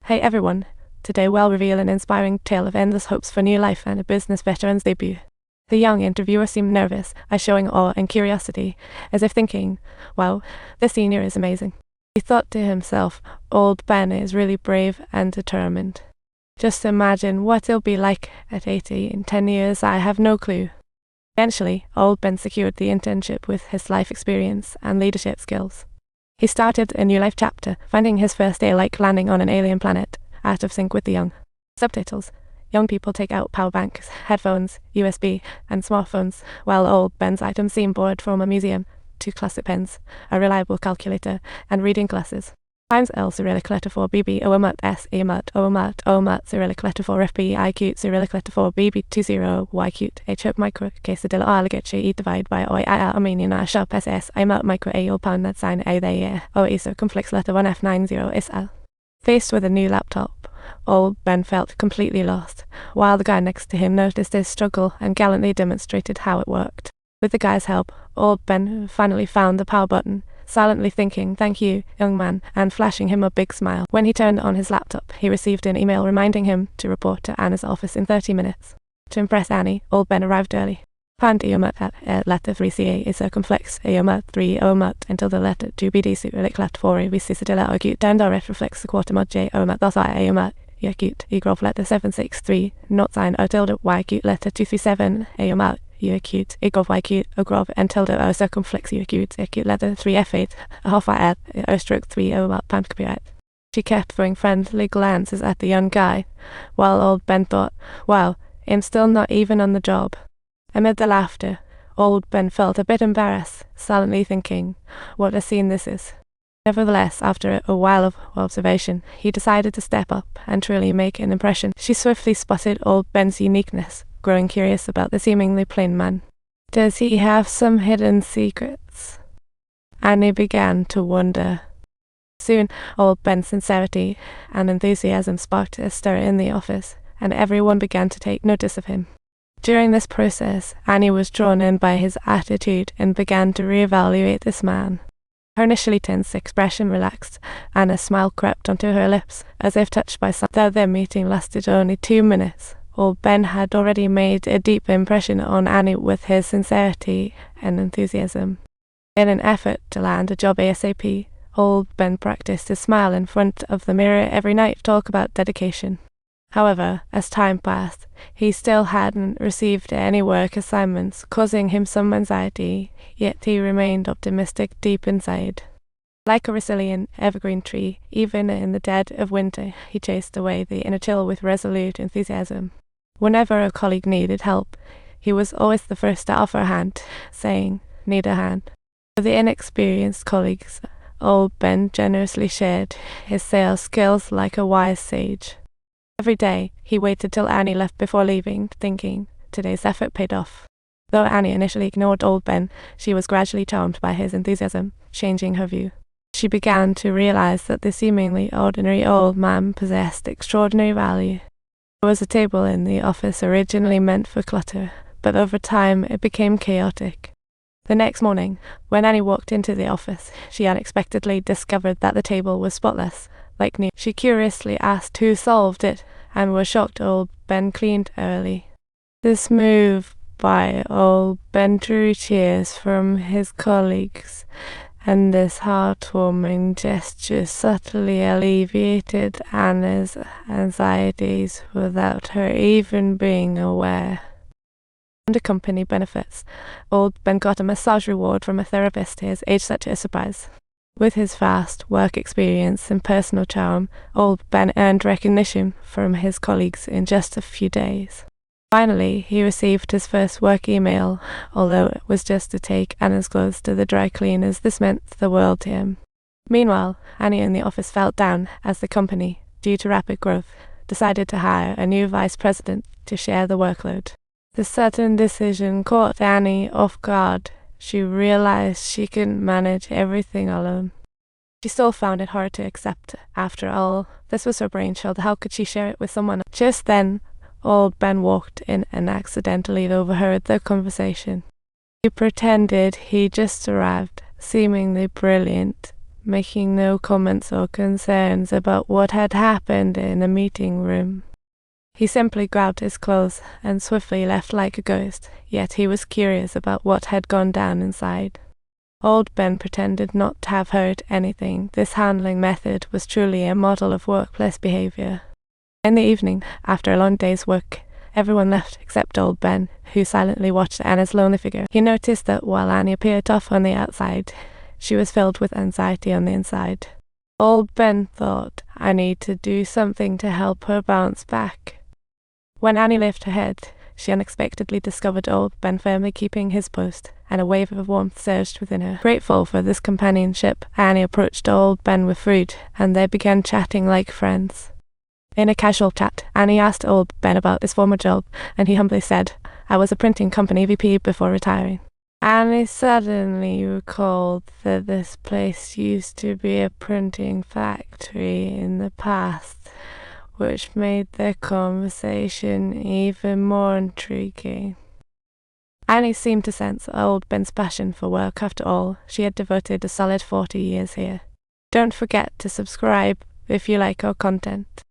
Hey everyone, today we'll reveal an inspiring tale of endless hopes for new life and a business veteran's debut. The young interviewer seemed nervous, eyes showing awe and curiosity, as if thinking, wow, this senior is amazing. He thought to himself, old Ben is really brave and determined. Just imagine what it'll be like at 80 in 10 years, I have no clue. Eventually, old Ben secured the internship with his life experience and leadership skills. He started a new life chapter, finding his first day like landing on an alien planet, out of sync with the young. Subtitles: young people take out power banks, headphones, USB, and smartphones, while old Ben's items seem borrowed from a museum: 2 classic pens, a reliable calculator, and reading glasses. Times L Cyrillic letter for BB OMUT S EMUT OMUT OMUT Cyrillic letter for FB IQ Cyrillic letter for BB20 YQ H Hub micro Quesadilla alligator E divide by Oi Armenian sharp SS IMUT micro A all pound that sign A they O E circumflex letter 1 F90 is L. Faced with a new laptop, old Ben felt completely lost, while the guy next to him noticed his struggle and gallantly demonstrated how it worked. With the guy's help, old Ben finally found the power button, silently thinking, "Thank you, young man," and flashing him a big smile. When he turned on his laptop, he received an email reminding him to report to Anna's office in 30 minutes. To impress Annie, old Ben arrived early. Pound eomut at letter 3ca is circumflex eomut 3 omut until the letter 2bd cyrillic letter 4 abc cedilla acute down direct reflex the quarter mod j omut thus I eomut acute egrov letter 763 not sign o tilde y acute letter 237 eomut U acute, egov y acute, ogrov, and tilde o circumflex U acute letter 3f8, a half I o stroke 3 o pound copyright. She kept throwing friendly glances at the young guy, while old Ben thought, wow, I'm still not even on the job. Amid the laughter, old Ben felt a bit embarrassed, silently thinking, what a scene this is. Nevertheless, after a while of observation, he decided to step up and truly make an impression. She swiftly spotted old Ben's uniqueness, growing curious about the seemingly plain man. Does he have some hidden secrets? Annie began to wonder. Soon, old Ben's sincerity and enthusiasm sparked a stir in the office, and everyone began to take notice of him. During this process, Annie was drawn in by his attitude and began to reevaluate this man. Her initially tense expression relaxed, and a smile crept onto her lips, as if touched by something. Though their meeting lasted only 2 minutes, old Ben had already made a deep impression on Annie with his sincerity and enthusiasm. In an effort to land a job ASAP, old Ben practiced his smile in front of the mirror every night to talk about dedication. However, as time passed, he still hadn't received any work assignments, causing him some anxiety, yet he remained optimistic deep inside. Like a resilient evergreen tree, even in the dead of winter, he chased away the inner chill with resolute enthusiasm. Whenever a colleague needed help, he was always the first to offer a hand, saying, "Need a hand?" For the inexperienced colleagues, old Ben generously shared his sales skills like a wise sage. Every day, he waited till Annie left before leaving, thinking, today's effort paid off. Though Annie initially ignored old Ben, she was gradually charmed by his enthusiasm, changing her view. She began to realize that the seemingly ordinary old man possessed extraordinary value. There was a table in the office originally meant for clutter, but over time it became chaotic. The next morning, when Annie walked into the office, she unexpectedly discovered that the table was spotless, like new. She curiously asked who solved it, and was shocked old Ben cleaned early. This move by old Ben drew cheers from his colleagues, and this heartwarming gesture subtly alleviated Anna's anxieties without her even being aware. Under company benefits, old Ben got a massage reward from a therapist, his age such a surprise. With his vast work experience and personal charm, old Ben earned recognition from his colleagues in just a few days. Finally, he received his first work email, although it was just to take Anna's clothes to the dry cleaners. This meant the world to him. Meanwhile, Annie in the office felt down as the company, due to rapid growth, decided to hire a new vice president to share the workload. The sudden decision caught Annie off guard. She realized she couldn't manage everything alone. She still found it hard to accept. After all, this was her brainchild. How could she share it with someone? Just then, old Ben walked in and accidentally overheard their conversation. He pretended he just arrived, seemingly brilliant, making no comments or concerns about what had happened in the meeting room. He simply grabbed his clothes and swiftly left like a ghost, yet he was curious about what had gone down inside. Old Ben pretended not to have heard anything. This handling method was truly a model of workplace behavior. In the evening, after a long day's work, everyone left except old Ben, who silently watched Anna's lonely figure. He noticed that while Annie appeared tough on the outside, she was filled with anxiety on the inside. Old Ben thought, I need to do something to help her bounce back. When Annie lifted her head, she unexpectedly discovered old Ben firmly keeping his post, and a wave of warmth surged within her. Grateful for this companionship, Annie approached old Ben with food, and they began chatting like friends. In a casual chat, Annie asked old Ben about his former job, and he humbly said, I was a printing company VP before retiring. Annie suddenly recalled that this place used to be a printing factory in the past, which made their conversation even more intriguing. Annie seemed to sense old Ben's passion for work. After all, she had devoted a solid 40 years here. Don't forget to subscribe if you like our content.